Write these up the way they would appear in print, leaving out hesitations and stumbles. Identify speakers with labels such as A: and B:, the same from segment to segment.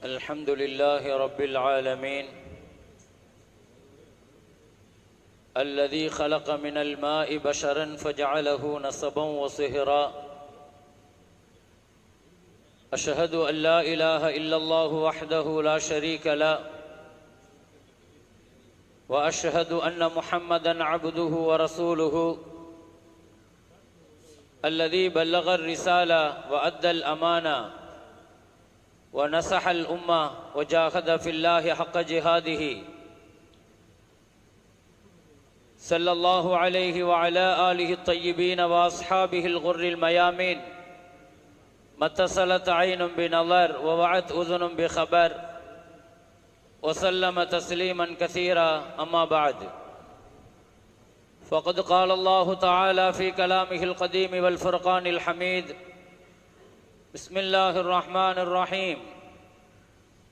A: الحمد لله رب العالمين الذي خلق من الماء بشرا فجعله نسبا وصهرا. أشهد أن لا إله إلا الله وحده لا شريك له، وأشهد أن محمدا عبده ورسوله الذي بلغ الرسالة وأدى الأمانة ونصح الأمة وجاهد في الله حق جهاده، صلى الله عليه وعلى آله الطيبين وأصحابه الغر الميامين، ما اتصلت عين بنظر ووعت أذن بخبر، وسلم تسليما كثيرا. أما بعد، فقد قال الله تعالى في كلامه القديم والفرقان الحميد: بسم الله الرحمن الرحيم.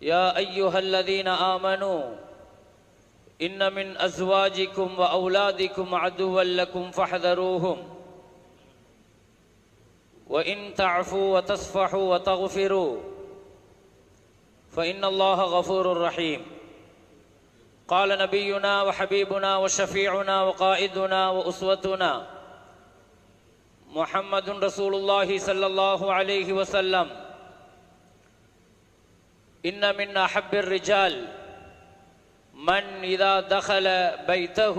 A: يا أيها الذين آمنوا إن من أزواجكم وأولادكم عدوا لكم فاحذروهم، وإن تعفوا وتصفحوا وتغفروا فإن الله غفور رحيم. قال نبينا وحبيبنا وشفيعنا وقائدنا وأسوتنا محمد رسول الله صلى الله عليه وسلم: إن من أحب الرجال من إذا دخل بيته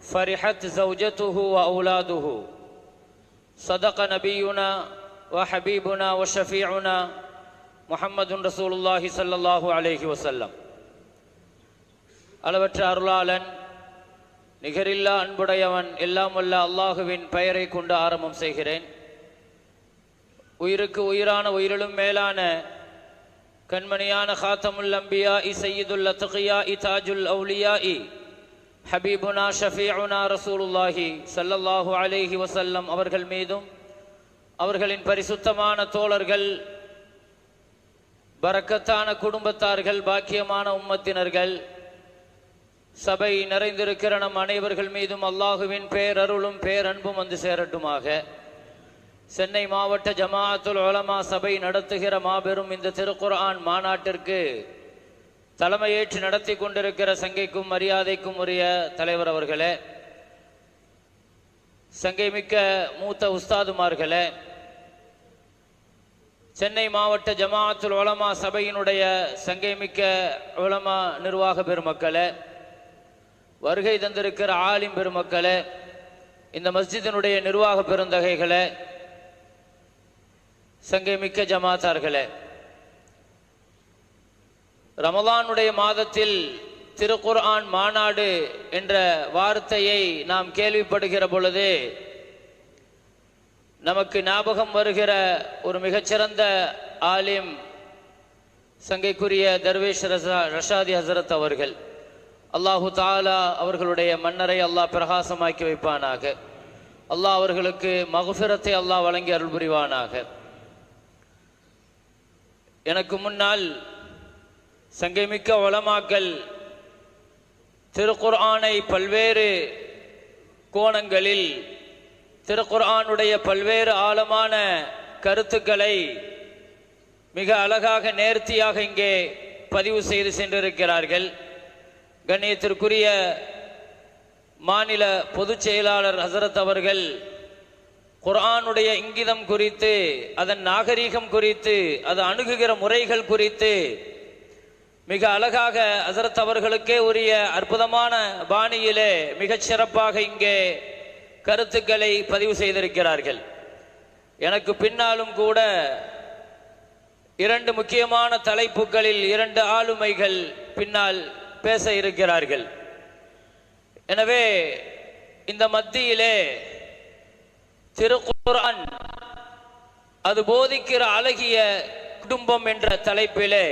A: فرحت زوجته وأولاده. صدق نبينا وحبيبنا وشفيعنا محمد رسول الله صلى الله عليه وسلم. அளவற்ற அருளாளன், நிகரில்லா அன்புடையவன், எல்லாம் வல்ல அல்லாஹுவின் பெயரை கொண்டு ஆரம்பம் செய்கிறேன். உயிருக்கு உயிரான உயிரிலும் மேலான கண்மணியான காத்தமுல் அம்பியா சையீதுல் அத்கியா தாஜுல் அவுலியா ஹபீபுனா ஷஃபீஉனா ரசூலுல்லாஹி ஸல்லல்லாஹு அலைஹி வஸல்லம் அவர்கள் மீதும், அவர்களின் பரிசுத்தமான தோழர்கள், பரக்கத்தான குடும்பத்தார்கள், பாக்கியமான உம்மத்தினர்கள், சபை நிறைந்திருக்கிற நம் அனைவர்கள் மீதும் அல்லாஹுவின் பேரருளும் பேரன்பும் வந்து சேரட்டுமாக. சென்னை மாவட்ட ஜமாஅத்துல் உலமா சபை நடத்துகிற மாபெரும் இந்த திருக்குர்ஆன் மாநாட்டிற்கு தலைமையேற்று நடத்தி கொண்டிருக்கிற சங்கைக்கும் மரியாதைக்கும் உரிய தலைவர் அவர்களே, சங்கை மிக்க மூத்த உஸ்தாதுமார்களே, சென்னை மாவட்ட ஜமாஅத்துல் உலமா சபையினுடைய சங்கை மிக்க உலமா நிர்வாக பெருமக்களே, வருகை தந்திருக்கிற ஆலிம் பெருமக்களே, இந்த மஸ்ஜிதினுடைய நிர்வாக பெருந்தகைகளே, சங்கை மிக்க ஜமாத்தார்களே, ரமலானுடைய மாதத்தில் திருக்குர்ஆன் மாநாடு என்ற வார்த்தையை நாம் கேள்விப்படுகிற பொழுது நமக்கு ஞாபகம் வருகிற ஒரு மிகச்சிறந்த ஆலிம் சங்கைக்குரிய தர்வேஷ் ரஷாதி ஹசரத் அவர்கள். அல்லாஹு தாலா அவர்களுடைய மன்னரை அல்லாஹ் பிரகாசமாக்கி வைப்பானாக. அல்லாஹ் அவர்களுக்கு மக்ஃபிரத்தை அல்லாஹ் வழங்கி அருள் புரிவானாக. எனக்கு முன்னால் சங்கைமிக்க உலமாக்கள் திருக்குர்ஆனை பல்வேறு கோணங்களில், திருக்குர்ஆனுடைய பல்வேறு ஆழமான கருத்துக்களை மிக அழகாக நேர்த்தியாக இங்கே பதிவு செய்து சென்றிருக்கிறார்கள். கண்ணியத்திற்குரிய மாநில பொதுச் செயலாளர் ஹசரத் அவர்கள் குர்ஆனுடைய இங்கிதம் குறித்து, அதன் நாகரீகம் குறித்து, அது அணுகுகிற முறைகள் குறித்து மிக அழகாக ஹசரத் அவர்களுக்கே உரிய அற்புதமான பாணியிலே மிகச் சிறப்பாக இங்கே கருத்துக்களை பதிவு செய்திருக்கிறார்கள். எனக்கு பின்னாலும் கூட இரண்டு முக்கியமான தலைப்புகளில் இரண்டு ஆளுமைகள் பின்னால் பேச இருக்கிறார்கள். எனவே இந்த மத்தியிலே திருக்குர்ஆன் அது போதிக்கிற அழகிய குடும்பம் என்ற தலைப்பிலே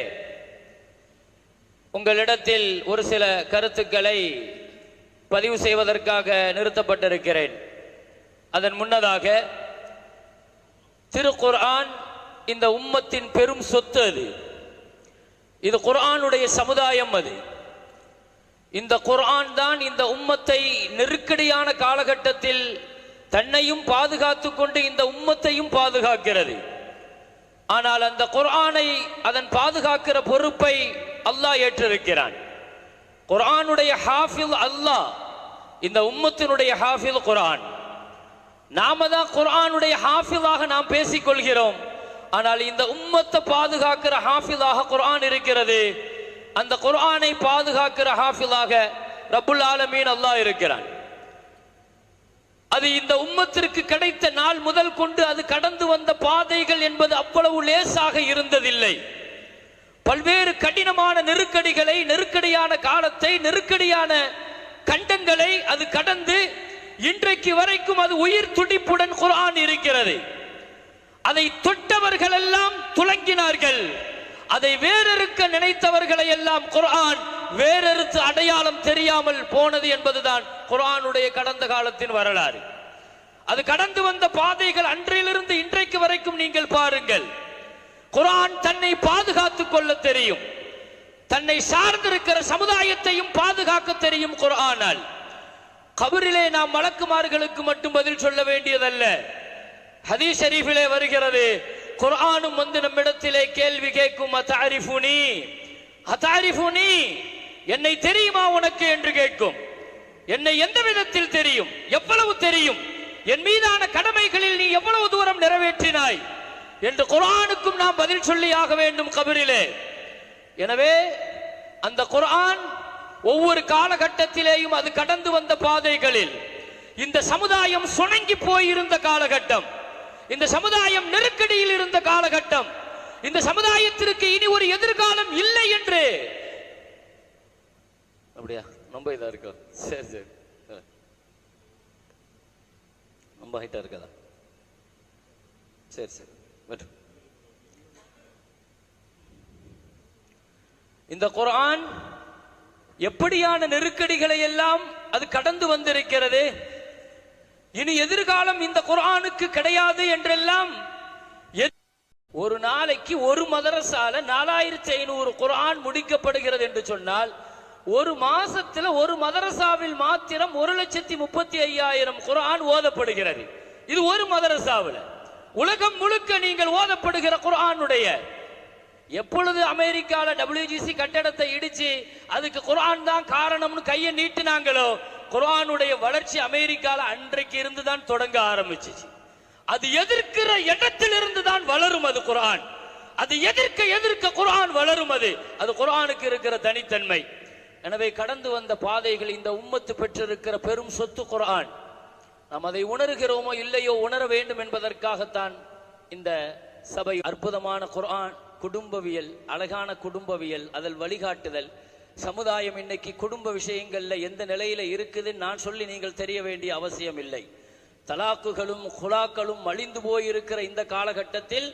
A: உங்களிடத்தில் ஒரு சில கருத்துக்களை பதிவு செய்வதற்காக நிறுத்தப்பட்டிருக்கிறேன். அதன் முன்னதாக, திருக்குர்ஆன் இந்த உம்மத்தின் பெரும் சொத்து. இது குர்ஆனுடைய சமுதாயம். அது இந்த குர்ஆன் தான் இந்த உம்மத்தை நெருக்கடியான காலகட்டத்தில் தன்னையும் பாதுகாத்து கொண்டு இந்த உம்மத்தையும் பாதுகாக்கிறது. ஆனால் அந்த குர்ஆனை அதன் பாதுகாக்கிற பொறுப்பை அல்லாஹ் ஏற்றிருக்கிறான். குர்ஆனுடைய ஹாஃபில் அல்லாஹ், இந்த உம்மத்தினுடைய ஹாஃபில் குர்ஆன். நாம தான் குர்ஆனுடைய ஹாஃபிலாக நாம் பேசிக்கொள்கிறோம். ஆனால் இந்த உம்மத்தை பாதுகாக்கிற ஹாஃபிலாக குர்ஆன் இருக்கிறது. அந்த குர்ஆனை பாதுகாக்கிற ஹாஃபிலாக ரப்புல் ஆலமீன் அல்லாஹ் இருக்கிறான். அது இந்த உம்மத்திற்கு கிடைத்த நாள் முதல் கொண்டு அது கடந்து வந்த பாதைகள் என்பது அவ்வளவு லேசாக இருந்ததில்லை. பல்வேறு கடினமான நெருக்கடிகளை, நெருக்கடியான காலத்தை, நெருக்கடியான கண்டங்களை அது கடந்து இன்றைக்கு வரைக்கும் அது உயிர் துடிப்புடன் குர்ஆன் இருக்கிறது. அதை தொட்டவர்கள் எல்லாம் துலங்கினார்கள். அதை வேறறுக்க நினைத்தவர்களை எல்லாம் குர்ஆன் வேறறுத்து அடையாளம் தெரியாமல் போனது என்பதுதான் குர்ஆனுடைய கடந்த காலத்தின் வரலாறு. அது கடந்து வந்த பாதைகள் அன்றையிலிருந்து இன்றைக்கு வரைக்கும் நீங்கள் பாருங்கள். குர்ஆன் தன்னை பாதுகாத்துக் கொள்ள தெரியும், தன்னை சார்ந்திருக்கிற சமுதாயத்தையும் பாதுகாக்க தெரியும் குர்ஆனால். கபரிலே நாம் மலக்குமார்களுக்கு மட்டும் பதில் சொல்ல வேண்டியதல்ல. ஹதீஸ் ஷரீஃபிலே வருகிறது, குர்ஆனும் வந்து நம்மிடத்திலே கேள்வி கேட்கும், அதாரிஃபுனி அதாரிஃபுனி, என்னை தெரியுமா உனக்கு என்று கேட்கும். என்னை எந்த விதத்தில் தெரியும், எவ்வளவு தெரியும், என் மீதான கடமைகளில் நீ எவ்வளவு தூரம் நிறைவேற்றினாய் என்று குர்ஆனுக்கும் நாம் பதில் சொல்லியாக வேண்டும் கபரிலே. எனவே அந்த குர்ஆன் ஒவ்வொரு காலகட்டத்திலேயும் அது கடந்து வந்த பாதைகளில் இந்த சமுதாயம் சுணங்கி போயிருந்த காலகட்டம், இந்த சமுதாயம் நெருக்கடியில் இருந்த காலகட்டம், இந்த சமுதாயத்திற்கு இனி ஒரு எதிர்காலம் இல்லை என்று. அப்படியா? ரொம்ப இதா இருக்கா? சரி சரி, ரொம்ப ஹைட்டா இருக்கதா? சரி சரி. இந்த குர்ஆன் எப்படியான நெருக்கடிகளை எல்லாம் அது கடந்து வந்திருக்கிறது. இனி எதிர்காலம் இந்த குர்ஆனுக்கு கிடையாது என்றெல்லாம். ஒரு நாளைக்கு ஒரு மதரசால 4500 குர்ஆன் முடிக்கப்படுகிறது என்று சொன்னால், ஒரு மாசத்துல ஒரு மதரசாவில் மாத்திரம் 1,35,000 குர்ஆன் ஓதப்படுகிறது. இது ஒரு மதரசாவில். உலகம் முழுக்க நீங்கள் ஓதப்படுகிற குர்ஆனுடைய, எப்பொழுது அமெரிக்கால WGC கட்டடத்தை இடிச்சு அதுக்கு குர்ஆன் தான் காரணம்னு கையை நீட்டினாங்களோ, குர்ஆனுடைய வளர்ச்சி அமெரிக்கால அன்றைக்கு இருந்து தான் தொடங்க ஆரம்பிச்சிச்சு. அது எதிர்க்கிற இடத்திலிருந்து தான் வளரும் அது குர்ஆன். அது எதிர்க்க குர்ஆன் வளரும். அது குர்ஆனுக்கு இருக்கிற தனித்தன்மை. எனவே கடந்து வந்த பாதைகள் இந்த உம்மத்து பெற்றிருக்கிற பெரும் சொத்து குர்ஆன். நாம் அதை உணர்கிறோமோ இல்லையோ உணர வேண்டும் என்பதற்காகத்தான் இந்த சபை. அற்புதமான குர்ஆன், குடும்பவியல், அழகான குடும்பவியல், அதில் வழிகாட்டுதல். சமுதாயம் இன்னைக்கு குடும்ப விஷயங்கள்ல எந்த நிலையில இருக்குதுன்னு நான் சொல்லி நீங்கள் தெரிய வேண்டிய அவசியம் இல்லை. தலாக்குகளும் குலாக்களும் அழிந்து போயிருக்கிற இந்த காலகட்டத்தில்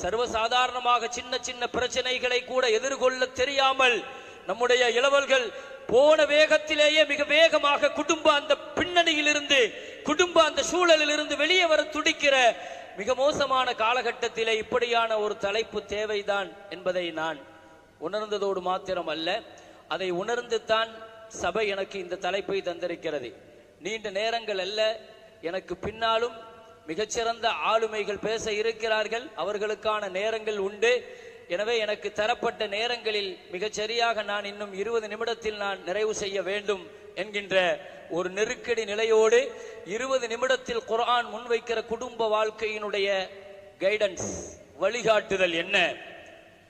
A: சர்வசாதாரணமாக சின்ன சின்ன பிரச்சனைகளை கூட எதிர்கொள்ள தெரியாமல் நம்முடைய இளவல்கள் போன வேகத்திலேயே மிக வேகமாக குடும்ப அந்த பின்னணியில் இருந்து, குடும்ப அந்த சூழலில் இருந்து வெளியே வர துடிக்கிற மிக மோசமான காலகட்டத்திலே இப்படியான ஒரு தலைப்பு தேவைதான் என்பதை நான் உணர்ந்ததோடு மாத்திரம் அல்ல, அதை உணர்ந்து தான் சபை எனக்கு இந்த தலைப்பை தந்திருக்கிறது. நீண்ட நேரங்கள் அல்ல, எனக்கு பின்னாலும் மிகச்சிறந்த ஆளுமைகள் பேச இருக்கிறார்கள், அவர்களுக்கான நேரங்கள் உண்டு. எனவே எனக்கு தரப்பட்ட நேரங்களில் மிகச்சரியாக நான் இன்னும் 20 நிமிடத்தில் நான் நிறைவு செய்ய வேண்டும் என்கின்ற ஒரு நெருக்கடி நிலையோடு 20 நிமிடத்தில் குர்ஆன் முன்வைக்கிற குடும்ப வாழ்க்கையினுடைய கைடன்ஸ், வழிகாட்டுதல் என்ன,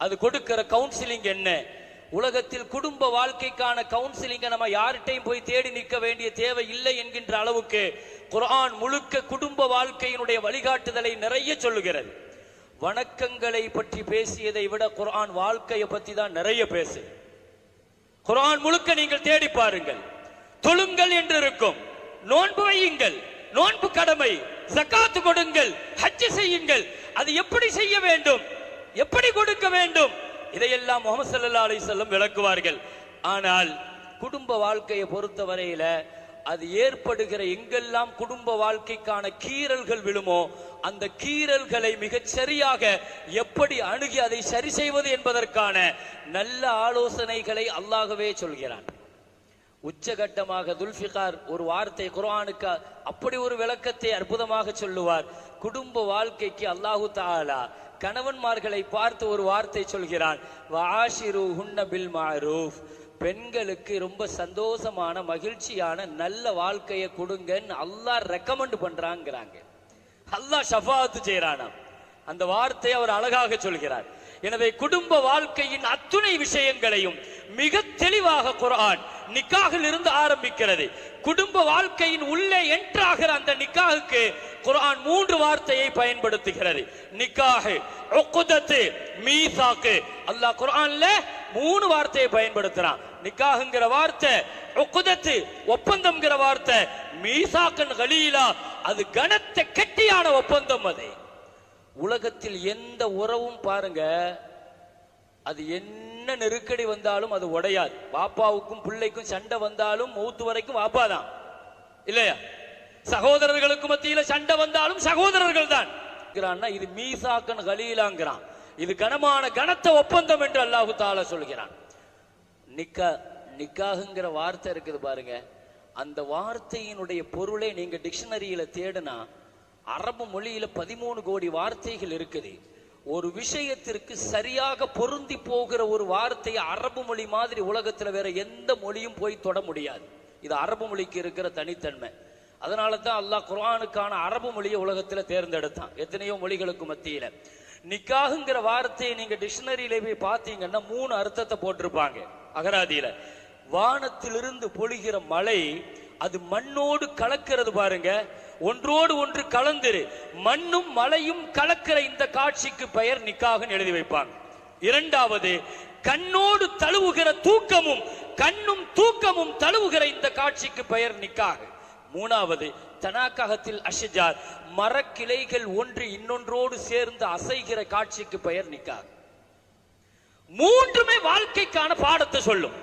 A: அது கொடுக்கிற கவுன்சிலிங் என்ன, உலகத்தில் குடும்ப வாழ்க்கைக்கான கவுன்சிலிங்கை நம்ம யார்கிட்டையும் போய் தேடி நிற்க வேண்டிய தேவை இல்லை என்கின்ற அளவுக்கு குர்ஆன் முழுக்க குடும்ப வாழ்க்கையினுடைய வழிகாட்டுதலை நிறைய சொல்லுகிறது. வணக்கங்களை பற்றி பேசியதை விட குர்ஆன் வாழ்க்கையை பற்றி தான் நிறைய பேசு. குர்ஆன் முழுக்க நீங்கள் தேடி பாருங்கள். தொழுங்கள் என்று இருக்கும், நோன்பு வையுங்கள், நோன்பு கடமை, ஜகாத் கொடுங்கள், ஹஜ் செய்யுங்கள், அது எப்படி செய்ய வேண்டும், எப்படி கொடுக்க வேண்டும், இதையெல்லாம் முஹம்மது ஸல்லல்லாஹு அலைஹி வஸல்லம் விளக்குவார்கள். ஆனால் குடும்ப வாழ்க்கையை பொறுத்தவரையில அது ஏற்படுகிற எங்கெல்லாம் குடும்ப வாழ்க்கைக்கான கீறல்கள் விழுமோ அந்த கீறல்களை மிகச் சரியாக எப்படி அணுகி அதை சரி செய்வது என்பதற்கான நல்ல ஆலோசனைகளை அல்லாஹ்வே சொல்கிறான். உச்சகட்டமாக துல்ஃபிகார் ஒரு வார்த்தை குர்ஆனுக்கு அப்படி ஒரு விளக்கத்தை அற்புதமாக சொல்லுவார். குடும்ப வாழ்க்கைக்கு அல்லாஹு தஆலா
B: கணவன்மார்களை பார்த்து ஒரு வார்த்தை சொல்கிறான், வஆஷிருஹுன்ன பில் மஅரூஃப், பெண்களுக்கு ரொம்ப சந்தோஷமான மகிழ்ச்சியான நல்ல வாழ்க்கையை கொடுங்கன்னு அல்லாஹ் ரெக்கமெண்ட் பண்றாங்கிறாங்க. அல்லாஹ் ஷஃபாஅத் செய்யறானாம். அந்த வார்த்தையை அவர் அழகாக சொல்கிறார். எனவே குடும்ப வாழ்க்கையின் அத்துணை விஷயங்களையும் மிக தெளிவாக குர்ஆன் நிக்காஹில் இருந்து ஆரம்பிக்கிறது. குடும்ப வாழ்க்கையின் உள்ளே என்ட்ராகிற அந்த நிக்காஹுக்கு குர்ஆன் 3 வார்த்தையை பயன்படுத்துகிறது. நிக்காஹ், உக்தத்து, மீசாக். அல்லாஹ் குர்ஆன்ல 3 வார்த்தையை பயன்படுத்துறான். நிக்காஹ்ங்கிற வார்த்தை, உக்தத்து ஒப்பந்தம்ங்கிற வார்த்தை, மீசாக்கன் கலீலா அது கனத்த கெட்டியான ஒப்பந்தம். அது உலகத்தில் எந்த உறவும் பாருங்க, அது என்ன நெருக்கடி வந்தாலும் அது உடையாது. பாப்பாவுக்கும் பிள்ளைக்கும் சண்டை வந்தாலும் மௌத்து வரைக்கும் பாப்பா தான், இல்லையா? சகோதரர்களுக்கு மத்தியில சண்டை வந்தாலும் சகோதரர்கள் தான். இது மீசாக்கன் கலீலாங்கிறான். இது கனமான கனத்த ஒப்பந்தம் என்று அல்லாஹு தஆலா சொல்கிறான். நிக்காஹ்ங்கிற வார்த்தை இருக்குது பாருங்க, அந்த வார்த்தையினுடைய பொருளை நீங்க டிக்ஷனரியில தேடினா அரபு மொழியில 13 கோடி வார்த்தைகள் இருக்குது. ஒரு விஷயத்திற்கு சரியாக பொருந்தி போகிற ஒரு வார்த்தையை அரபு மொழி மாதிரி உலகத்துல வேற எந்த மொழியும் போய் தொட முடியாது. இது அரபு மொழிக்கு இருக்கிற தனித்தன்மை. அதனால தான் அல்லாஹ் குர்ஆனுக்கான அரபு மொழியை உலகத்துல தேர்ந்தெடுத்தான், எத்தனையோ மொழிகளுக்கு மத்தியில. நிக்காஹ்ங்கிற வார்த்தையை நீங்க டிக்ஷனரியில போய் பார்த்தீங்கன்னா 3 அர்த்தத்தை போட்டிருப்பாங்க அகராதியில. வானத்திலிருந்து பொழிகிற மழை அது மண்ணோடு கலக்கிறது பாருங்க, ஒன்றோடு ஒன்று கலந்துரு, மண்ணும் மலையும் கலக்கிற இந்த காட்சிக்கு பெயர் நிக்காஹ்னு எழுதி வைப்பாங்க. இரண்டாவது, கண்ணோடு தழுவுகிற தூக்கமும் கண்ணும் தூக்கமும் தழுவுகிற இந்த காட்சிக்கு பெயர் நிக்காஹ். மூணாவது, தனாக்ககத்தில் அஷ்ஜார், மரக்கிளைகள் ஒன்று இன்னொன்றோடு சேர்ந்து அசைகிற காட்சிக்கு பெயர் நிக்காஹ். மூன்றுமே வாழ்க்கைக்கான பாடத்தை சொல்லும்.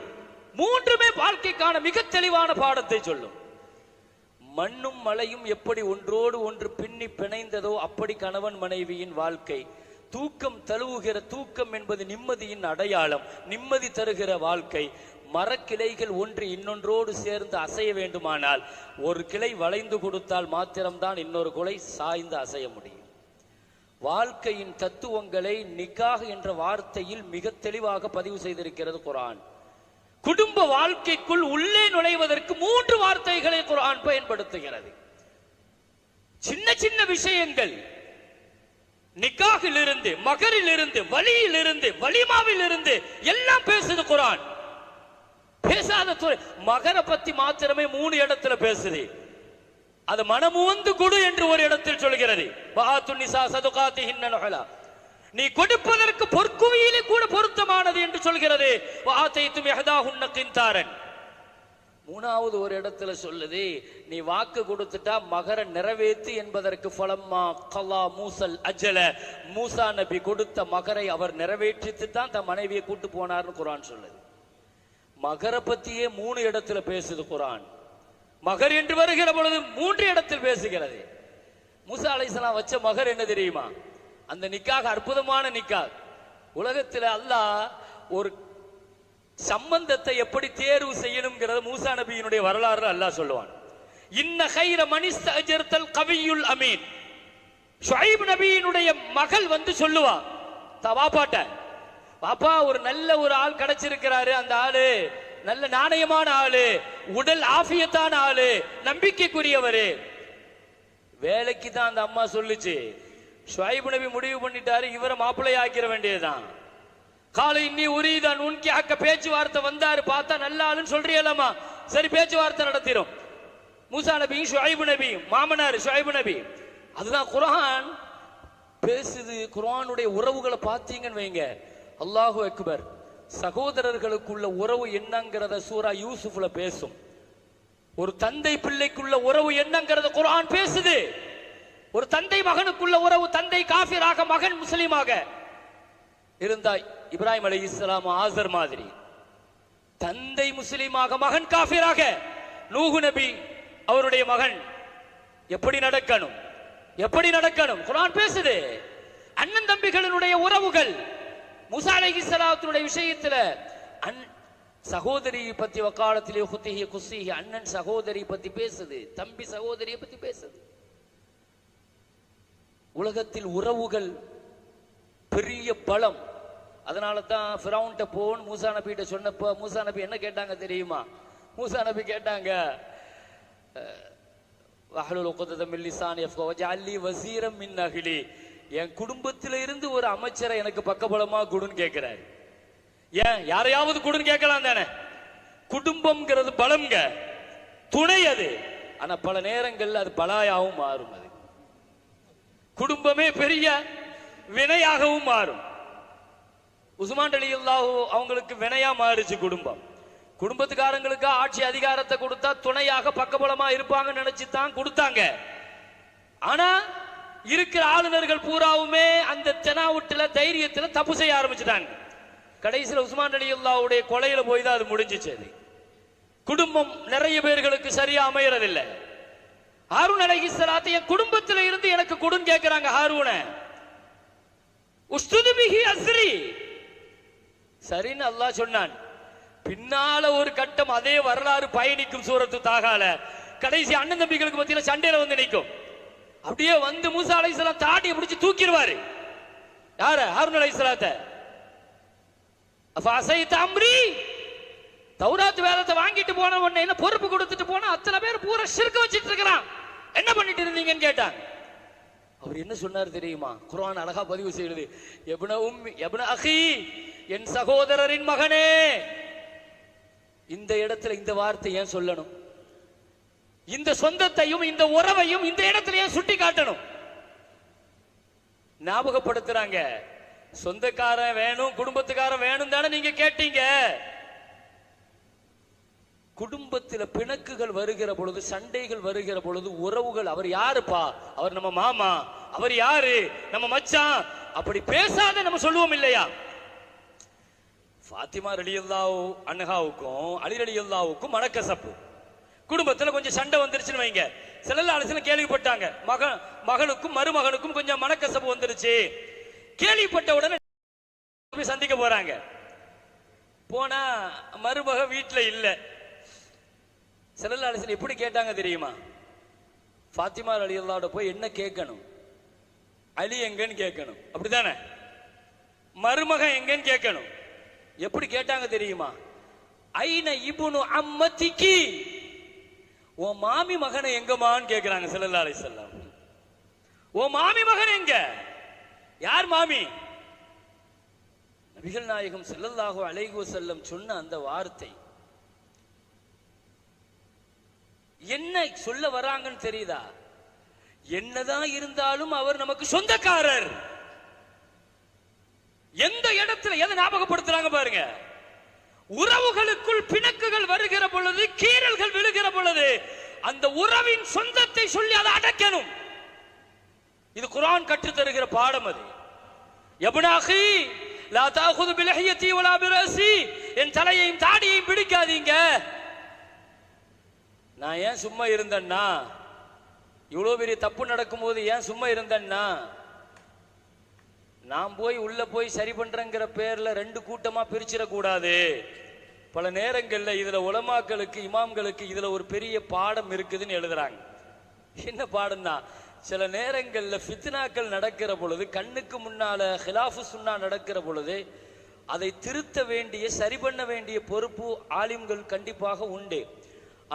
B: மூன்றுமே வாழ்க்கைக்கான மிக தெளிவான பாடத்தை சொல்லும். மண்ணும் மலையும் எப்படி ஒன்றோடு ஒன்று பின்னி பிணைந்ததோ அப்படி கணவன் மனைவியின் வாழ்க்கை. தூக்கம் தழுவுகிற தூக்கம் என்பது நிம்மதியின் அடையாளம், நிம்மதி தருகிற வாழ்க்கை. மரக்கிளைகள் ஒன்று இன்னொன்றோடு சேர்ந்து அசைய வேண்டுமானால் ஒரு கிளை வளைந்து கொடுத்தால் மாத்திரம்தான் இன்னொரு கிளை சாய்ந்து அசைய முடியும். வாழ்க்கையின் தத்துவங்களை நிக்காஹ் என்ற வார்த்தையில் மிக தெளிவாக பதிவு செய்திருக்கிறது குர்ஆன். குடும்ப வாழ்க்கைக்குள் உள்ளே நுழைவதற்கு 3 வார்த்தைகளை குர்ஆன் பயன்படுத்துகிறது. சின்ன சின்ன விஷயங்கள், நிக்காஹில் இருந்து, மகரில் இருந்து, வலியில் இருந்து, வலிமாவில் இருந்து எல்லாம் பேசுது குர்ஆன். பேசாத துறை மகரை பத்தி மாத்திரமே 3 இடத்துல பேசுது. அது மனமுவந்து கொடு என்று ஒரு இடத்தில் சொல்கிறது. நீ கொடுப்பதற்கு பொற்குவியிலே கூட பொருத்தமானது என்று சொல்கிறது. மூணாவது ஒரு இடத்துல சொல்லுது, நீ வாக்கு கொடுத்துட்டா மகர நிறைவேற்று என்பதற்கு ஃபலம்மா கல்லா மூசல் அஜல, மூசா நபி கொடுத்த மகரை அவர் நிறைவேற்றித்து தான் தன் மனைவியை கூட்டு போனார்னு குர்ஆன் சொல்லுது. மகர பத்தியே 3 இடத்துல பேசுது குர்ஆன். மகர் என்று வருகிற பொழுது 3 இடத்தில் பேசுகிறது. மூசா அலைஹிஸ்ஸலாம் வச்ச மகர் என்ன தெரியுமா? அந்த நிக்காஹ் அற்புதமான நிக்காஹ். உலகத்தில் அல்லாஹ் ஒரு சம்பந்தத்தை எப்படி தேர்வு செய்யணும்ங்கிறத மூசா நபியினுடைய வரலாறு அல்லாஹ் சொல்லுவான். இன்ன கைர மனிஸ்தஜர்தல் கவியுல் அமீன். ஷுஐப் நபியினுடைய மகள் வந்து சொல்லுவா பாப்பாட்ட, பாப்பா ஒரு நல்ல ஒரு ஆள் கிடைச்சிருக்கிறாரு, அந்த ஆளு நல்ல நாணயமான ஆளு, உடல் ஆஃபியத்தான ஆளு, நம்பிக்கைக்குரியவரு. வேலைக்கு தான் அந்த அம்மா சொல்லுச்சு. ஷுஐப் நபி முடிவு பண்ணிட்டாரு, இவரை மாப்பிள்ளை ஆக்கிற வேண்டியதுதான். காலை இன்னி உரிதான் உன்கி அக்க பேச்சுவார்த்தை வந்தாரு, பார்த்தா நல்ல ஆளுன்னு சொல்றீங்களாமா, சரி பேச்சுவார்த்தை நடத்திரும். மூசா நபியும் ஷுஐப் நபியும் மாமனார் ஷுஐப் நபி. அதுதான் குர்ஆன் பேசுது. குர்ஆனுடைய உறவுகளை பார்த்தீங்கன்னு வைங்க, அல்லாஹு அக்பர். சகோதரர்களுக்குள்ள உறவு என்னங்கிறத சூரா யூசுஃப்ல பேசும். ஒரு தந்தை பிள்ளைக்குள்ள உறவு என்னங்கிறத குர்ஆன் பேசுது. ஒரு தந்தை மகனுக்குள்ள உறவு, தந்தை காஃபிராக மகன் முஸ்லிமாக இருந்தா இப்ராஹிம் அலைஹிஸ்ஸலாம் ஆசர் மாதிரி, தந்தை முஸ்லிமாக மகன் காஃபிராக நூஹ் நபி அவருடைய மகன் எப்படி நடக்கணும், எப்படி நடக்கணும் குர்ஆன் பேசுது. அண்ணன் தம்பிகளினுடைய உறவுகள், மூசா அலைஹிஸ்ஸலாத்துடைய விஷயத்துல சகோதரியை பத்தி வக்காலத்திலே குத்திஹி குஸ்ஸிஹி, அண்ணன் சகோதரி பத்தி பேசுது, தம்பி சகோதரியை பத்தி பேசுது. உலகத்தில் உறவுகள் பெரிய பலம். அதனால தான் ஃபிரௌன்ட்ட போன் மூசா நபிகிட்ட சொன்னப்ப மூசா நபி என்ன கேட்டாங்க தெரியுமா? மூசா நபி கேட்டாங்க, வஹ்லுல் உக்ததம் மின் லிசானி யஃப்கஹு வஜஅல் லீ வஸீரம் மின் அஹ்லி, என் குடும்பத்தில இருந்து ஒரு அமைச்சரை எனக்கு பக்கபலமா கொடுன்னு கேட்கிறாரு. ஏன் யாரையாவது கொடுன்னு கேட்கலாம் தானே? குடும்பம்ங்கிறது பலம்ங்க, துணை அது. ஆனா பல நேரங்கள்ல அது பலாயாவும் மாறும். அது குடும்பமே பெரிய வினையாகவும் மாறும். உஸ்மான் ரலியல்லாஹு அவங்களுக்கு வினையா மாறுச்சு குடும்பம். குடும்பத்துக்காரங்களுக்கு ஆட்சி அதிகாரத்தை கொடுத்தா துணையாக பக்கபலமா இருப்பாங்கன்னு நினைச்சுதான் கொடுத்தாங்க. ஆனா இருக்கிற ஆளுநர்கள் பூராவுமே அந்த தெனாவுட்டுல தைரியத்துல தப்பு செய்ய ஆரம்பிச்சுட்டாங்க. கடைசியில் உஸ்மான் ரலியல்லாஹுடைய கொலையில போய் தான் அது முடிஞ்சிச்சு. அது குடும்பம் நிறைய பேர்களுக்கு சரியா அமையறதில்லை. ஹாரூன் அலைஹிஸ்ஸலாத்தை என் குடும்பத்தில் இருந்து எனக்கு கொடுன்னு கேட்கிறாங்க. ஹாரூன உஸ்துது பிஹி அஸ்ரி, சரின்னு அல்லாஹ் சொன்னான். பின்னால ஒரு கட்டம் அதே வரலாறு பயணிக்கும். சூரத்து தாகால கடைசி அண்ணன் தம்பிகளுக்கு மத்தியில சண்டையில வந்து நிற்கும். அப்படியே வந்து மூசா அலைஹிஸ்ஸலாம் தாடியை பிடிச்சு தூக்கிடுவாரு. யார? ஹாரூன் அலைஹிஸ்ஸலாத்தை. அஃபஅஸைத அம்ரி, தௌராத் வேதத்தை வாங்கிட்டு போன உடனே என்ன பொறுப்பு கொடுத்துட்டு போனா அத்தனை பேர் பூரா ஷிர்க் வச்சிட்டு இருக்கிறான், என்ன பண்ணிட்டு இருந்தீங்கன்னு கேட்டாங்க. அவர் என்ன சொன்னார் தெரியுமா? குர்ஆன் அழகா பதிவு செய்யுது. இப்ன உம்மி இப்ன அகி, என் சகோதரரின் மகனே. இந்த இடத்துல இந்த வார்த்தை ஏன் சொல்லணும்? இந்த சொந்தத்தையும் இந்த உறவையும் இந்த இடத்துல ஏன் சுட்டி காட்டணும்? ஞாபகப்படுத்துறாங்க. சொந்தக்காரன் வேணும், குடும்பத்துக்காரன் வேணும் தானே நீங்க கேட்டீங்க. குடும்பத்தில் பிணக்குகள் வருகிற பொழுது, சண்டைகள் வருகிற பொழுது, உறவுகள், அவர் யாருப்பா, அவர் நம்ம மாமா, அவர் யாரு, நம்ம மச்சான், அப்படி பேசாத நம்ம சொல்லுவோம் இல்லையா? ஃபாத்திமா ரலியல்லாஹு அன்ஹாவுக்கும் அலி ரலியல்லாஹுக்கும் மனக்கசப்பு. குடும்பத்தில் கொஞ்சம் சண்டை வந்துருச்சுன்னு வைங்க. ஸல்லல்லாஹு அலைஹி வஸல்லம் கேள்விப்பட்டாங்க, மகனுக்கும் மருமகனுக்கும் கொஞ்சம் மனக்கசப்பு வந்துருச்சு. கேள்விப்பட்ட உடனே சந்திக்க போறாங்க. போனா மருமக வீட்டுல இல்ல. ஸல்லல்லாஹு அலைஹி வஸல்லம் எப்படி கேட்டாங்க தெரியுமா? ஃபாத்திமா ரலியல்லாஹு போய் என்ன கேட்கணும்? அலி எங்கன்னு கேட்கணும், அப்படிதானே? மருமகன் எங்கன்னு கேட்கணும். எப்படி கேட்டாங்க தெரியுமா? ஐன இப்னு அம்மதிகி, உன் மாமி மகனை எங்கமான்னு கேட்கிறாங்க ஸல்லல்லாஹு அலைஹி வஸல்லம். உன் மாமி மகன் எங்க? யார் மாமி? நபிகள் நாயகம் ஸல்லல்லாஹு அலைஹி வஸல்லம் சொன்ன அந்த வார்த்தை என்ன சொல்ல வராங்கன்னு தெரியுதா? என்னதான் இருந்தாலும் அவர் நமக்கு சொந்தக்காரர். எந்த இடத்துல எதை ஞாபகப்படுத்துறாங்க பாருங்க. உறவுகளுக்குள் பிணக்குகள் வருகிற பொழுது, கீறல்கள் விழுகிற பொழுது அந்த உறவின் சொந்தத்தை சொல்லி அதை அடக்கணும். இது குர்ஆன் கற்று தருகிற பாடம். அது இப்ன அகி லா தஅகுது பிலஹியதி வலா பிரஸி, என் தலையையும் தாடியையும் பிடிக்காதீங்க. நான் ஏன் சும்மா இருந்தேன்னா, இவ்வளவு பெரிய தப்பு நடக்கும் போது ஏன் சும்மா இருந்தேன்னா, நான் போய் உள்ள போய் சரி பண்றேங்கிற பேர்ல ரெண்டு கூட்டமா பிரிச்சிடக்கூடாது. பல நேரங்கள்ல இதுல உலமாக்களுக்கு, இமாம்களுக்கு இதுல ஒரு பெரிய பாடம் இருக்குதுன்னு எழுதுறாங்க. என்ன பாடம்னா, சில நேரங்கள்ல ஃபித்னாக்கள் நடக்கிற பொழுது, கண்ணுக்கு முன்னால ஹிலாஃபு சுன்னா நடக்கிற பொழுது அதை திருத்த வேண்டிய, சரி பண்ண வேண்டிய பொறுப்பு ஆலிம்கள் கண்டிப்பாக உண்டு.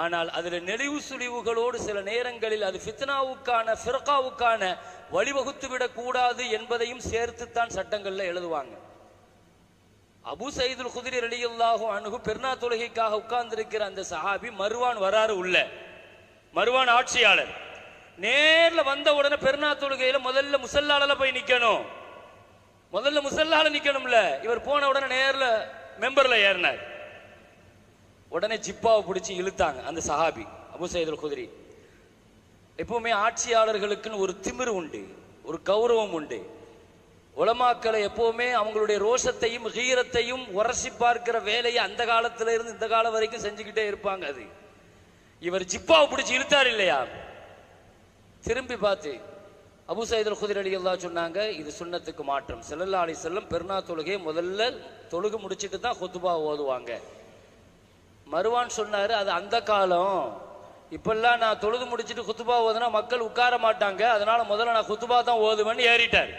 B: ஆனால் அதுல நெளிவு சுழிவுகளோடு சில நேரங்களில் அது ஃபித்னாவுக்கான, ஃபிர்காவுக்கான வழிவகுத்து விடக் கூடாது என்பதையும் சேர்த்துத்தான் சட்டங்கள்ல எழுதுவாங்க. அபூ சயீதுல் குத்ரி ரலியல்லாஹு அன்ஹு பெருநா தொழுகைக்காக உட்கார்ந்திருக்கிற அந்த சஹாபி மர்வான் வராரு உள்ள. மர்வான் ஆட்சியாளர். நேர்ல வந்த உடனே பெருநா தொழுகையில முதல்ல முசல்லால போய் நிக்கணும். முதல்ல முசல்லால நிக்கணும்ல. இவர் போன உடனே நேர்ல மெம்பர்ல ஏறினார். உடனே ஜிப்பாவை பிடிச்சி இழுத்தாங்க அந்த சஹாபி அபூ சயீதுல் குத்ரி. எப்பவுமே ஆட்சியாளர்களுக்குன்னு ஒரு திமிரு உண்டு, ஒரு கௌரவம் உண்டு. உலமாக்களை எப்பவுமே அவங்களுடைய ரோஷத்தையும் கீரத்தையும் உரசி பார்க்கிற வேலையை அந்த காலத்துல இருந்து இந்த காலம் வரைக்கும் செஞ்சுக்கிட்டே இருப்பாங்க. அது இவர் ஜிப்பாவை பிடிச்சி இழுத்தார் இல்லையா? திரும்பி பார்த்து அபூ சயீதுல் குத்ரி ரலியல்லாஹு சொன்னாங்க, இது சுன்னத்துக்கு மாற்றம். ஸல்லல்லாஹு அலைஹி வஸல்லம் பெருநா தொழுகையை முதல்ல தொழுகு முடிச்சிட்டு தான் குத்பா ஓதுவாங்க. மர்வான் சொன்னாரு, அது அந்த காலம். இப்பெல்லாம் நான் தொழுது முடிச்சிட்டு குத்துபா ஓதுனா மக்கள் உட்கார மாட்டாங்க, அதனால முதல்ல நான் குத்துபா தான் ஓதுவேன்னு ஏறிட்டார்.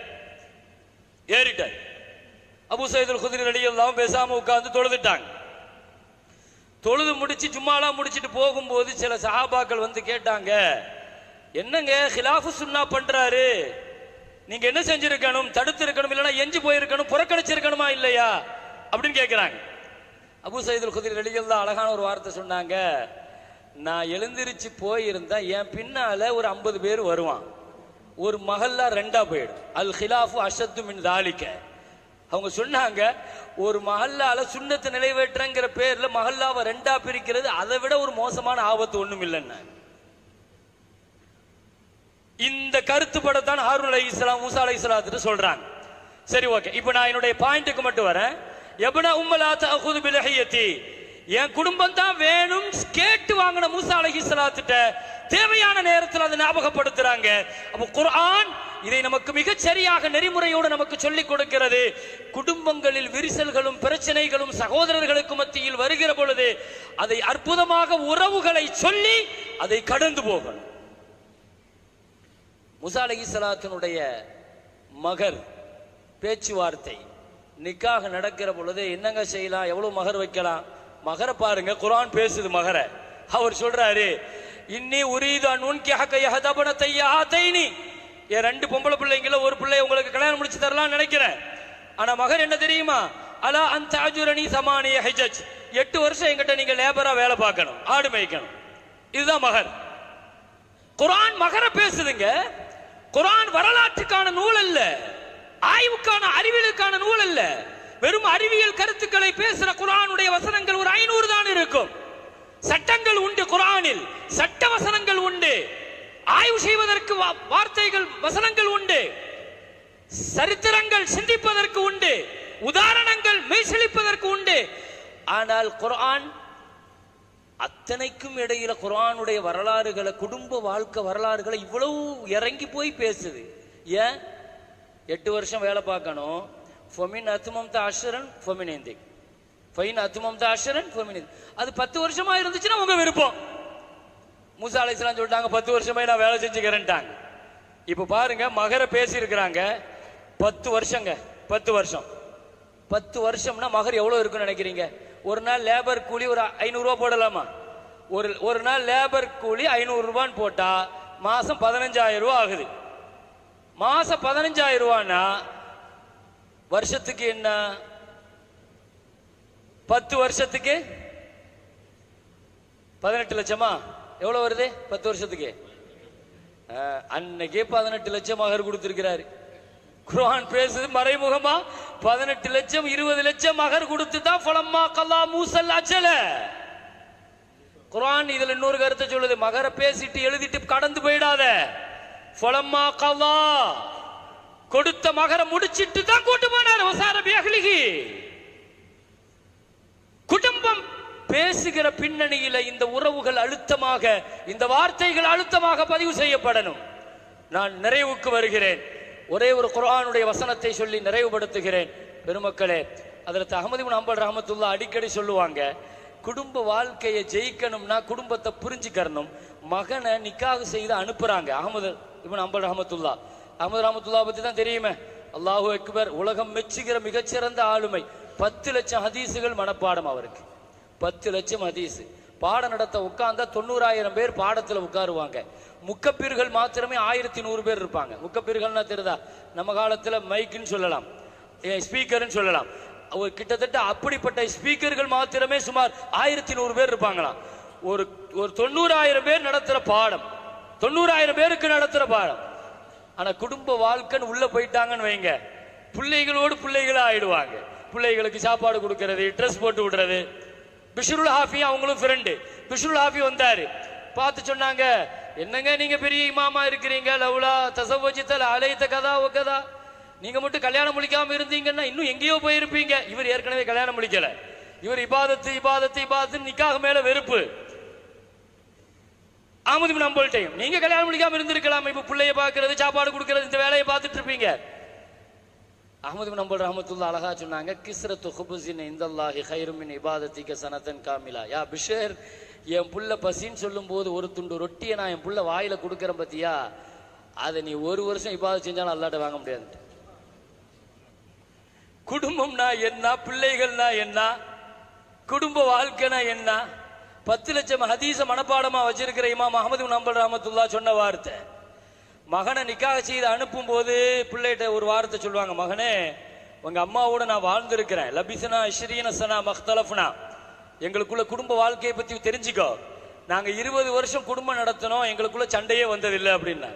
B: ஏறிட்டார். அபூ சயீதுல் குத்ரி ரலியல்லாஹு பேசாம உட்கார்ந்து தொழுதுட்டாங்க. தொழுது முடிச்சு ஜும்மாலாம் முடிச்சிட்டு போகும்போது சில சஹாபாக்கள் வந்து கேட்டாங்க, என்னங்க ஹிலாஃபு சுன்னா பண்றாரு, நீங்க என்ன செஞ்சிருக்கணும், தடுத்து இருக்கணும், இல்லைன்னா எஞ்சி போயிருக்கணும், புறக்கணிச்சிருக்கணுமா இல்லையா அப்படின்னு கேட்கிறாங்க. அபூ சயீதுல் குத்ரி ரலியல்லாஹு அழகான ஒரு வார்த்தை சொன்னாங்க, நான் எழுந்திருச்சு போயிருந்தா என் பின்னால ஒரு 50 பேர் வருவான், ஒரு மஹல்லா ரெண்டா போயிடும். அல் ஹிலாஃபு அஷத்து மின் தாலிக. அவங்க சொன்னாங்க, ஒரு மஹல்லால சுன்னத்தை நிறைவேற்றங்கிற பேர்ல மஹல்லாவை ரெண்டா பிரிக்கிறது அதை விட ஒரு மோசமான ஆபத்து ஒண்ணும் இல்லைன்னு. இந்த கருத்துப்படத்தான் ஹாரூன் அலைஹிஸ்ஸலாம் மூசா அலைஹிஸ்ஸலாத்துட்டு சொல்றாங்க. சரி, ஓகே. இப்போ நான் என்னுடைய பாயிண்ட்டுக்கு மட்டும் வரேன். எப்ன உம்மலா தஅகுது பிலஹியதி, என் குடும்பம் தான் வேணும் கேட்டு வாங்கின மூசா அலைஹிஸ்ஸலாத்துட்ட தேவையான நேரத்தில் அதை ஞாபகப்படுத்துறாங்க. அப்போ குர்ஆன் இதை நமக்கு மிகச் சரியாக நெறிமுறையோடு நமக்கு சொல்லிக் கொடுக்கிறது. குடும்பங்களில் விரிசல்களும் பிரச்சனைகளும் சகோதரர்களுக்கு மத்தியில் வருகிற பொழுது அதை அற்புதமாக உறவுகளை சொல்லி அதை கடந்து போகணும். மூசா அலைஹிஸ்ஸலாத்தினுடைய மகர் பேச்சுவார்த்தை நிக்காக நடக்கிற பொழுது என்னங்க செய்யலாம், எவ்வளவு மகர் வைக்கலாம், மகரை பாருங்க, குர்ஆன் பேசுது மகர. அவர் சொல்றாரு, இன்னி உரீது அன் உன்கிஹக யஹதபன தையாதைனி, என் 2 பொம்பளை பிள்ளைங்கள ஒரு பிள்ளை உங்களுக்கு கல்யாணம் முடிச்சு தரலாம்னு நினைக்கிறேன். ஆனா மகர் என்ன தெரியுமா, அலா அன் தஅஜுரனி சமானிய ஹஜ்ஜ், 8 வருஷம் என்கிட்ட நீங்க லேபரா வேலை பார்க்கணும், ஆடு மேய்க்கணும். இதுதான் மகர். குர்ஆன் மகர பேசுதுங்க. குர்ஆன் வரலாற்றுக்கான நூல் அல்ல, ஆய்வுக்கான அறிவியலுக்கான நூல் அல்ல. வெறும் அறிவியல் கருத்துக்களை பேசுற குர்ஆனுடைய வசனங்கள் ஒரு 500 தான் இருக்கும். சட்டங்கள் உண்டு, குர்ஆனில் சட்ட வசனங்கள் உண்டு, ஆய்வு செய்வதற்கு வார்த்தைகள் வசனங்கள் உண்டு, சரித்திரங்கள் சிந்திப்பதற்கு உண்டு, உதாரணங்கள் மெய்சிலிப்பதற்கு உண்டு. ஆனால் குர்ஆன் அத்தனைக்கும் இடையில குர்ஆனுடைய வரலாறுகளை, குடும்ப வாழ்க்கை வரலாறுகளை இவ்வளவு இறங்கி போய் பேசுது. ஏன் 8 வருஷம் வேலை பார்க்கணும், ஃபமின் அத்மம்த அஷ்ரன் ஃபமின் இந்திக், ஃபைன் அத்மம்த அஷ்ரன் ஃபமின் இந்திக். அது 10 வருஷமா இருந்துச்சுன்னா உங்க விருப்பம். மூசா அலைஹிஸ்ஸலாம் சொல்லிட்டாங்க 10 வருஷமா நான் வேலை செஞ்சுக்கிறேன்ட்டாங்க. இப்ப பாருங்க, மகர பேசி இருக்கிறாங்க 10 வருஷங்க, 10 வருஷம். 10 வருஷம்னா மகர் எவ்வளவு இருக்குன்னு நினைக்கிறீங்க? ஒரு நாள் லேபர் கூலி ஒரு 500 ரூபாய் போடலாமா? ஒரு நாள் லேபர் கூலி 500 ரூபான்னு போட்டா மாசம் 15,000 ரூபாய் ஆகுது. மாசம் 15,000 ரூபான்னா வருஷத்துக்கு என்ன? 10 வருஷத்துக்கு 18 லட்சமா? எவ்வளவு வருது 10 வருஷத்துக்கு? அன்னைக்கே 18 லட்சம் மகர் கொடுத்திருக்கிறாரு. குர்ஆன் பேசுது மறைமுகமா 18 லட்சம் 20 லட்சம் மகர் கொடுத்து தான் ஃபலம்மா கல்லா மூசல் அஜல. குர்ஆன் இதுல இன்னொரு கருத்தை சொல்லுது, மகர பேசிட்டு எழுதிட்டு கடந்து போயிடாத. ஃபலம்மா கல்லா, கொடுத்த மகர முடிச்சிட்டு தான் கூட்டு போனார். வசாரபி அஹ்லிஹி. குடும்பம் பேசுகிற பின்னணியில இந்த உறவுகள் அழுத்தமாக, இந்த வார்த்தைகள் அழுத்தமாக பதிவு செய்யப்படணும். நான் நிறைவுக்கு வருகிறேன். ஒரே ஒரு குர்ஆனுடைய வசனத்தை சொல்லி நிறைவுபடுத்துகிறேன். பெருமக்களே, ஹஜ்ரத் அஹ்மத் இப்னு ஹம்பல் ரஹ்மத்துல்லாஹ் அடிக்கடி சொல்லுவாங்க, குடும்ப வாழ்க்கையை ஜெயிக்கணும்னா குடும்பத்தை புரிஞ்சுக்கணும். மகனை நிக்காக செய்து அனுப்புறாங்க. அஹ்மத் இப்னு ஹம்பல் ரஹ்மத்துல்லாஹ், அஹ்மத் ரஹ்மத்துல்லாஹ் பத்தி தான் தெரியுமே, அல்லாஹு அக்பர், உலகம் மெச்சுகிற மிகச்சிறந்த ஆளுமை. 10 லட்சம் ஹதீஸுகள் மனப்பாடம் அவருக்கு. 10 லட்சம் ஹதீஸ் பாடம் நடத்த உட்கார்ந்தா 90,000 பேர் பாடத்துல உட்காருவாங்க. முக்கப்பீர்கள் மாத்திரமே 1100 பேர் இருப்பாங்க. முக்கப்பீர்கள்னா தெரியுதா? நம்ம காலத்துல மைக்குன்னு சொல்லலாம், ஸ்பீக்கர்னு சொல்லலாம். ஒரு கிட்டத்தட்ட அப்படிப்பட்ட ஸ்பீக்கர்கள் மாத்திரமே சுமார் 1100 பேர் இருப்பாங்களாம். ஒரு 90,000 பேர் நடத்துற பாடம், 90,000 பேருக்கு நடத்துற பாடம். ஆனா குடும்ப வாழ்க்கைன்னு உள்ள போயிட்டாங்கன்னு வைங்க, பிள்ளைகளோடு பிள்ளைகளா ஆயிடுவாங்க. பிள்ளைகளுக்கு சாப்பாடு கொடுக்கறது, ட்ரெஸ் போட்டு விடுறது. பிஷ்ருல் ஹாஃபி அவங்களும் ஃப்ரெண்டு. பிஷ்ருல் ஹாஃபி வந்தாரு, பார்த்து சொன்னாங்க, என்னங்க நீங்க பெரிய இமாமா இருக்கிறீங்க, லவ்லா தஸவ்வஜ்தல் அலைத கதா வ கதா, நீங்க மட்டும் கல்யாணம் முடிக்காம இருந்தீங்கன்னா இன்னும் எங்கேயோ போயிருப்பீங்க. இவர் ஏற்கனவே கல்யாணம் முடிக்கல. இவர் இபாதத்து இபாதத்து இபாதத்து, நிக்காக மேல வெறுப்பு. அஹ்மத் இப்னு ஹம்பல்டையும் நீங்க கல்யாணம் முடிக்காம இருந்திருக்கலாம், இப்ப பிள்ளைய பாக்குறது, சாப்பாடு கொடுக்கறது, இந்த வேலையை பார்த்துட்டு இருப்பீங்க. அஹ்மத் இப்னு ஹம்பல் ரஹ்மத்துல்லாஹ் அழகா சொன்னாங்க, கிஸ்ரத்து குபுஸின் இந்தல்லாஹி கைரும் மின் இபாதத்திக சனதன் காமிலா. யா பிஷர், என் புள்ள பசின்னு சொல்லும் போது ஒரு துண்டு ரொட்டியை நான் என் புள்ள வாயில கொடுக்கறேன் பத்தியா, அதை நீ 1 வருஷம் இபாதத் செஞ்சாலும் அல்லாட்ட வாங்க முடியாது. குடும்பம்னா என்ன, பிள்ளைகள்னா என்ன, குடும்ப வாழ்க்கைனா என்ன? 10 லட்சம் ஹதீஸ மனப்பாடமா வச்சிருக்கிற இமாம் அஹ்மது பின் ஹம்பல் ரஹ்மத்துல்லாஹ் சொன்ன வார்த்தை. மகனை நிக்காஹ் செய்து அனுப்பும் போது பிள்ளைகிட்ட ஒரு வார்த்தை சொல்லுவாங்க, மகனே உங்க அம்மாவோட நான் வாழ்ந்திருக்கிறேன், லபிசனா இஷ்ரீன சனா மக்தலஃப்னா, எங்களுக்குள்ள குடும்ப வாழ்க்கையை பத்தி தெரிஞ்சுக்கோ, நாங்க 20 வருஷம் குடும்பம் நடத்தினோம், எங்களுக்குள்ள சண்டையே வந்ததில்லை அப்படின்னா.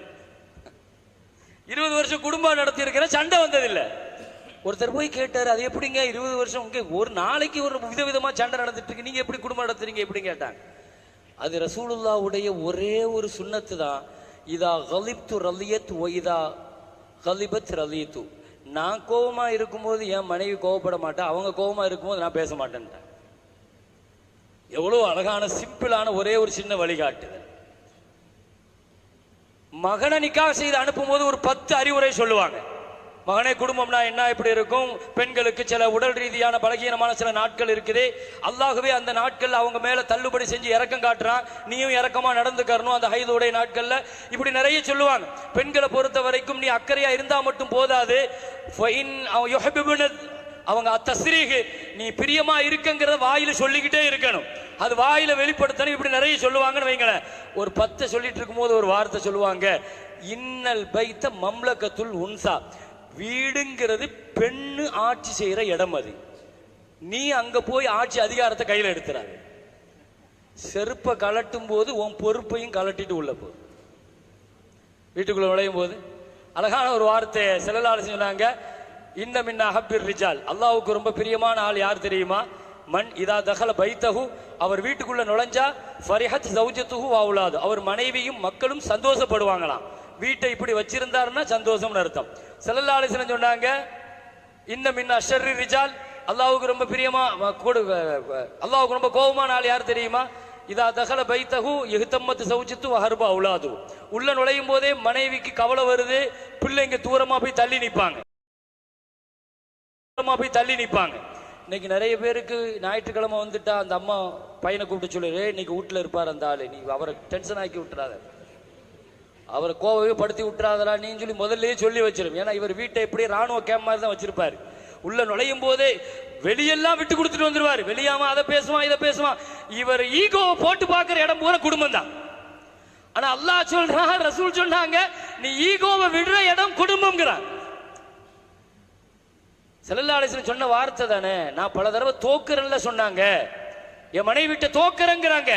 B: 20 வருஷம் குடும்பம் நடத்தி இருக்கிற சண்டை வந்ததில்லை. ஒருத்தர் போய் கேட்டாரு, அது எப்படிங்க 20 வருஷம் உங்க ஒரு நாளைக்கு ஒரு விதவிதமா சண்டை நடந்துட்டு இருக்கு, நீங்க எப்படி குடும்பம் நடத்துறீங்க எப்படி கேட்டாங்க. அது ரசூலுல்லாஹ்வுடைய ஒரே ஒரு சுன்னத்து தான், இதா கலிப்து ரலியத் வ இதா கலிபத் ரலியத்து. நான் கோபமா இருக்கும்போது என் மனைவி கோவப்பட மாட்டேன், அவங்க கோபமா இருக்கும்போது நான் பேச மாட்டேன்ட்டேன். எவ்வளவு அழகான சிம்பிளான ஒரே ஒரு சின்ன வழிகாட்டுதல். மகனை நிக்காஹ் செய்து அனுப்பும் போது ஒரு 10 அறிவுரை சொல்லுவாங்க. மகனே குடும்பம்னா என்ன, எப்படி இருக்கும், பெண்களுக்கு சில உடல் ரீதியான பலகீனமான சில நாட்கள் இருக்குது, அல்லாஹ்வே அந்த நாட்கள் அவங்க மேல தள்ளுபடி செஞ்சு இரக்கம் காட்டுறான், நீயும் இரக்கமா நடந்துக்கறணும் அந்த ஹைதுடைய நாட்கள்ல, இப்படி நிறைய சொல்லுவாங்க. பெண்களை பொறுத்த வரைக்கும் நீ அக்கறையா இருந்தா மட்டும் போதாது, அவங்க தஸ்ரீஹ், நீ பிரியமா இருக்குங்கிறத வாயில சொல்லிக்கிட்டே இருக்கணும், அது வாயில வெளிப்படுத்தணும், இப்படி நிறைய சொல்லுவாங்கன்னு வைங்களேன். ஒரு 10 சொல்லிட்டு இருக்கும் போது ஒரு வார்த்தை சொல்லுவாங்க, இன்னல் பைத்த மம்லகத்துல் உன்சா, வீடுங்கிறது பெண்ணு ஆட்சி செய்யற இடம், அது நீ அங்க போய் ஆட்சி அதிகாரத்தை கையில எடுத்துறாங்க. செருப்பை கலட்டும் போது உன் பொறுப்பையும் கலட்டிட்டு உள்ள போ. வீட்டுக்குள்ள நுழையும் போது அழகான ஒரு வார்த்தை ஸல்லல்லாஹு அலைஹி வஸல்லம் சொன்னாங்க, இன்ன மின் அஹப்பிர் ரிஜால், அல்லாஹ்வுக்கு ரொம்ப பிரியமான ஆள் யார் தெரியுமா, மன் இதா தகல பைத்தஹு, அவர் வீட்டுக்குள்ள நுழைஞ்சா ஃபரிஹத் ஜௌஜத்துஹு வ அவுலாது, அவர் மனைவியும் மக்களும் சந்தோஷப்படுவாங்களாம். வீட்டை இப்படி வச்சிருந்தாருன்னா சந்தோஷம்னு அர்த்தம். ஸல்லல்லாஹு அலைஹி வஸல்லம் சொன்னாங்க, இன்ன மின் அஷர்ரி ரிஜால், அல்லாஹ்வுக்கு ரொம்ப பிரியமா அல்லாஹ்வுக்கு ரொம்ப கோபமான ஆள் யார் தெரியுமா, இதா தகல பைத்தஹு இஹ்தம்மத் ஜௌஜத்து வ ஹர்ப அவுலாது, உள்ள நுழையும் போதே மனைவிக்கு கவலை வருது, பிள்ளைங்க தூரமா போய் தள்ளி நிப்பாங்க. இன்னைக்கு நிறைய பேருக்கு ஞாயிற்றுக்கிழமை வந்துட்டா அந்த அம்மா பையனை கூப்பிட்டு சொல்லுறே, இன்னைக்கு வீட்டுல இருப்பார் அந்த ஆளு, நீ அவரை டென்ஷன் ஆக்கி விட்டுறாத, அவரை கோவையே படுத்தி விட்டுறாதரா நீ சொல்லி முதல்லயே சொல்லி வச்சிடும். ஏன்னா இவர் வீட்டை எப்படி ராணுவ கேம்ப் மாதிரி தான் வச்சிருப்பாரு. உள்ள நுழையும் போதே வெளியெல்லாம் விட்டு கொடுத்துட்டு வந்துருவாரு, வெளியாம அதை பேசுவான் இதை பேசுவான். இவர் ஈகோவை போட்டு பார்க்கிற இடம் பூரா குடும்பம் தான். ஆனா அல்லாஹ் சொல்றான், ரசூல் சொன்னாங்க, நீ ஈகோவை விடுற இடம் குடும்பம்ங்கிறான். ஸல்லல்லாஹு அலைஹி வஸல்லம் சொன்ன வார்த்தை தானே. நான் பல தடவை தோக்குறேன்ல சொன்னாங்க, என் மனைவி விட்டு தோக்குறேங்கிறாங்க.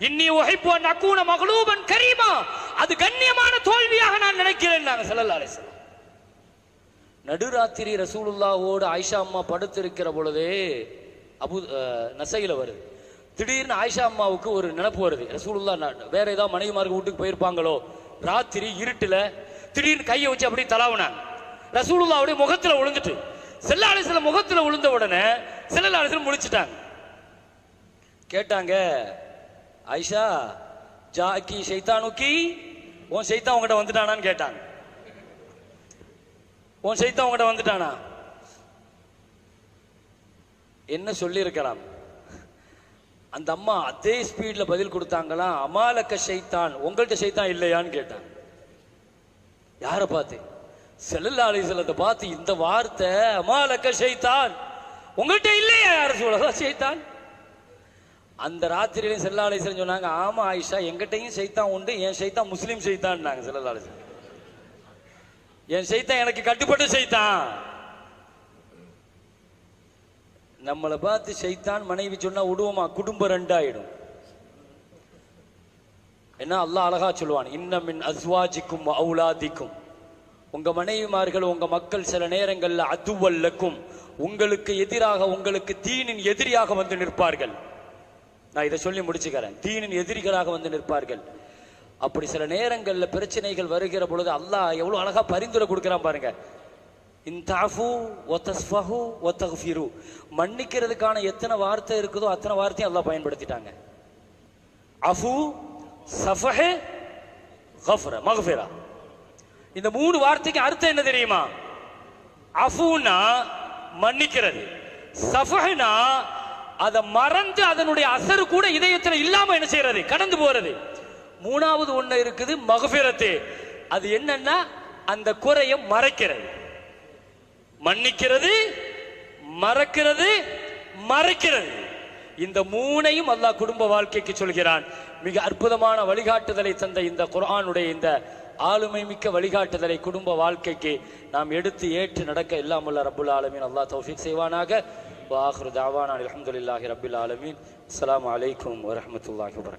B: இன்னி உஹிப்பு அன் அகூன மக்லூபன் கரீமா, அது கண்ணியமான தோல்வியாக நான் நினைக்கிறேன் நாங்க ஸல்லல்லாஹு அலைஹி வஸல்லம். நடுராத்திரி ரசூலுல்லாஹ்வோடு ஆயிஷா அம்மா படுத்திருக்கிற பொழுதே அபு நசையில வருது, திடீர்னு ஆயிஷா அம்மாவுக்கு ஒரு நினைப்பு வருது, ரசூலுல்லாஹ் வேற ஏதாவது மனைவிமாருக்கு வீட்டுக்கு போயிருப்பாங்களோ, ராத்திரி இருட்டுல திடீர்னு கையை வச்சு அப்படியே தலாவுனாங்க. ரசூலுல்லாஹ்வுடைய முகத்துல விழுந்துட்டு, ஸல்லல்லாஹு அலைஹி வஸல்லம் முகத்துல விழுந்த உடனே ஸல்லல்லாஹு அலைஹி வஸல்லம் முழிச்சிட்டாங்க. கேட்டாங்க, ஆயிஷா ஜாக்கி ஷைத்தானுக்கி, உன் ஷைத்தான் உங்ககிட்ட வந்துட்டானான்னு கேட்டாங்க. உன் ஷைத்தான் உங்ககிட்ட வந்துட்டானா? என்ன சொல்லி இருக்கலாம்? அந்த அம்மா அதே ஸ்பீட்ல பதில் கொடுத்தாங்களா, அமாலக்க ஷைத்தான், உங்கள்கிட்ட ஷைத்தான் இல்லையான்னு கேட்டாங்க. யாரை பார்த்து? ஸல்லல்லாஹு அலைஹி வஸல்லத்தை பார்த்து இந்த வார்த்தை, அமாலக்க ஷைத்தான், உங்கள்கிட்ட இல்லையா யார் சொல்ல ஷைத்தான்? அந்த ராத்திரியிலையும் ஸல்லல்லாஹு அலைஹி வஸல்லம் சொன்னாங்க, ஆமா ஆயிஷா, எங்கிட்டையும் ஷைத்தான் உண்டு, என் ஷைத்தான் முஸ்லீம் ஷைத்தான். ஸல்லல்லாஹு அலைஹி வஸல்லம், என் ஷைத்தான் எனக்கு கட்டுப்பட்ட ஷைத்தான். நம்மளை பார்த்து ஷைத்தான் மனைவி சொன்னா விடுவோமா? குடும்பம் ரெண்டாயிடும். என்ன அல்லாஹ் அழகா சொல்லுவான், இன்ன மின் அஸ்வாஜிக்கும் அவுலாதிக்கும், உங்க மனைவிமார்கள் உங்க மக்கள் சில நேரங்கள்ல அதுவல்லக்கும், உங்களுக்கு எதிராக, உங்களுக்கு தீனின் எதிரியாக வந்து நிற்பார்கள். நான் இதை சொல்லி முடிச்சுக்கிறேன், தீனின் எதிரிகளாக வந்து நிற்பார்கள். அப்படி சில நேரங்கள்ல பிரச்சனைகள் வருகிற பொழுது அல்லாஹ் எவ்வளவு அழகா பரிந்துரை கொடுக்கிறான் பாருங்க. இன்தாஃபு வதஸ்ஃபஹு வதக்ஃபிரு, மன்னிக்கிறதுக்கான எத்தனை வார்த்தை இருக்குதோ அத்தனை வார்த்தையும் அல்லாஹ் பயன்படுத்திட்டாங்க. அஃபு, சஃபஹ், கஃப்ர, மக்ஃபிரா, இந்த 3 வார்த்தைக்கு அர்த்தம் என்ன தெரியுமா? அஃபுனா மன்னிக்கிறது, சஃபஹ்னா அதை மறந்து அதனுடைய அசரு கூட இதயத்தில் இல்லாம என்ன செய்யறது, கடந்து போறது. 3வது ஒண்ணு இருக்குது மக்ஃபிரத்து, அது என்னன்னா அந்த குறையை மறைக்கிறது. மன்னிக்கிறது, மறக்கிறது, மறைக்கிறது. இந்த மூணையும் அல்லாஹ் குடும்ப வாழ்க்கைக்கு சொல்கிறான். மிக அற்புதமான வழிகாட்டுதலை தந்த இந்த குர்ஆனுடைய இந்த ஆளுமை மிக்க வழிகாட்டுதலை குடும்ப வாழ்க்கைக்கு நாம் எடுத்து ஏற்று நடக்க எல்லாம் வல்ல ரப்புல் ஆலமீன் அல்லாஹ் தௌஃபீக் செய்வானாக. வ ஆகிரு தஅவானா அல்ஹம்துலில்லாஹி ரப்பில் ஆலமீன். அஸ்ஸலாமு அலைக்கும் வ ரஹ்மத்துல்லாஹி வ பரகாத்துஹு.